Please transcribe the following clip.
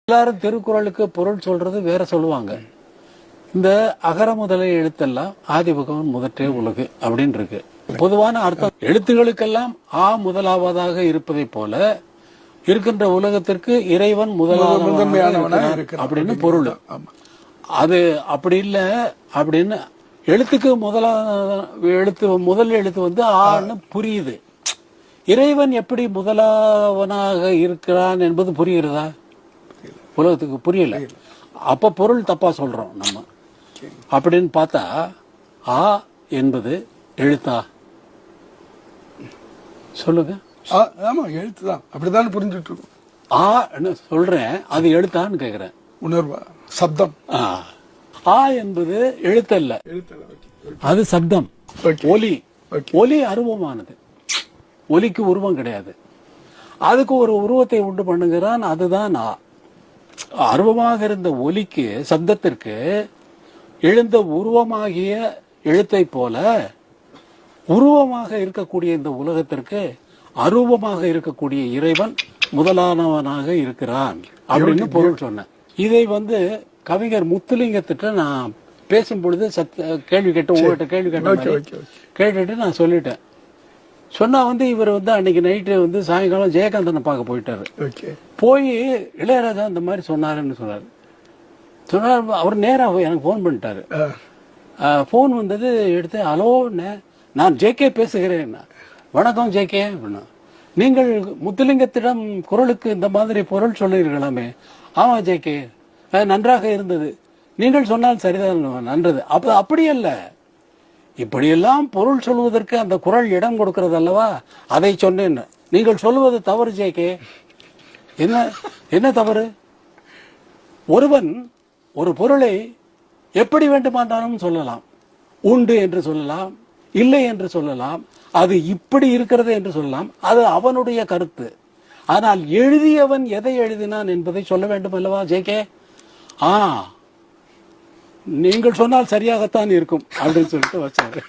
எல்லாரும் திருக்குறளுக்கு பொருள் சொல்றது வேற சொல்லுவாங்க. இந்த அகர முதல எழுத்தெல்லாம் ஆதி பகவன் முதற்றே உலகு அப்படின்னு இருக்கு. பொதுவான அர்த்தம் எழுத்துகளுக்கெல்லாம் முதலாவதாக இருப்பதை போல இருக்கின்ற உலகத்திற்கு இறைவன் முதன்மையானவனாக அப்படின்னு பொருள். அது அப்படி இல்லை அப்படின்னு எழுத்துக்கு முதல் எழுத்து வந்து ஆன்னு புரியுது. இறைவன் எப்படி முதலாவனாக இருக்கிறான் என்பது புரிகிறதா? உலகத்துக்கு புரியல. அப்ப பொருள் தப்பா சொல்றோம் நம்ம. அப்படின்னு பார்த்தா ஆ என்பது எழுத்தா? சொல்லுங்க. ஆமா, எழுத்துதான். அப்படிதான் புரிஞ்சுட்டு இருக்கோம். சொல்றேன், அது எழுத்தான்னு கேக்குறேன். உணர்வா? சப்தம். ஆ என்பது எழுத்தல்ல, அது சப்தம், ஒலி. ஒலி அருவமானது. ஒலிக்கு உருவம் கிடையாது. அதுக்கு ஒரு உருவத்தை உண்டு பண்ணுகிறான், அதுதான் ஆ. அருவமாக இருந்த ஒலிக்கு, சப்தத்திற்கு எழுந்த உருவமாகிய எழுத்தை போல உருவமாக இருக்கக்கூடிய இந்த உலகத்திற்கு அரூபமாக இருக்கக்கூடிய இறைவன் முதலானவனாக இருக்கிறான் அப்படின்னு பொருள் சொன்னேன். இதை வந்து கவிஞர் முத்துலிங்கத்திட்ட நான் பேசும் பொழுது கேள்வி கேட்டு உங்ககிட்ட கேள்வி கேட்டுட்டு நான் சொல்லிட்டேன். சொன்னா வந்து இவர் வந்து அன்னைக்கு நைட்டு வந்து சாயங்காலம் ஜெயகாந்தனை பார்க்க போயிட்டாரு. போய் இளையராஜா இந்த மாதிரி சொன்னாருன்னு சொன்னார். அவர் நேரா எனக்கு போன் பண்ணிட்டாரு. போன் வந்தது, எடுத்து ஹலோ நான் ஜேகே பேசுகிறேன். வணக்கம் ஜேகே அப்படின்னா, நீங்கள் முத்துலிங்கத்திடம் குரலுக்கு இந்த மாதிரி பொருள் சொல்லுகிறீர்களாமே. ஆமா ஜேகே, நன்றாக இருந்தது. நீங்கள் சொன்னால் சரிதான், நன்றது. அப்படி அல்ல, இப்படியெல்லாம் பொருள் சொல்வதற்கு அந்த குரல் இடம் கொடுக்கிறது அல்லவா, அதை சொன்னேன். நீங்கள் சொல்லுவது தவறு ஜேகே. என்ன தவறு? ஒருவன் ஒரு பொருளை எப்படி வேண்டுமானாலும் சொல்லலாம். உண்டு என்று சொல்லலாம், இல்லை என்று சொல்லலாம், அது இப்படி இருக்கிறது என்று சொல்லலாம். அது அவனுடைய கருத்து. ஆனால் எழுதியவன் எதை எழுதினான் என்பதை சொல்ல வேண்டும் அல்லவா ஜேகே? நீங்கள் சொன்னால் சரியாகத்தான் இருக்கும் அப்படின்னு சொல்லிட்டு வச்சாரு.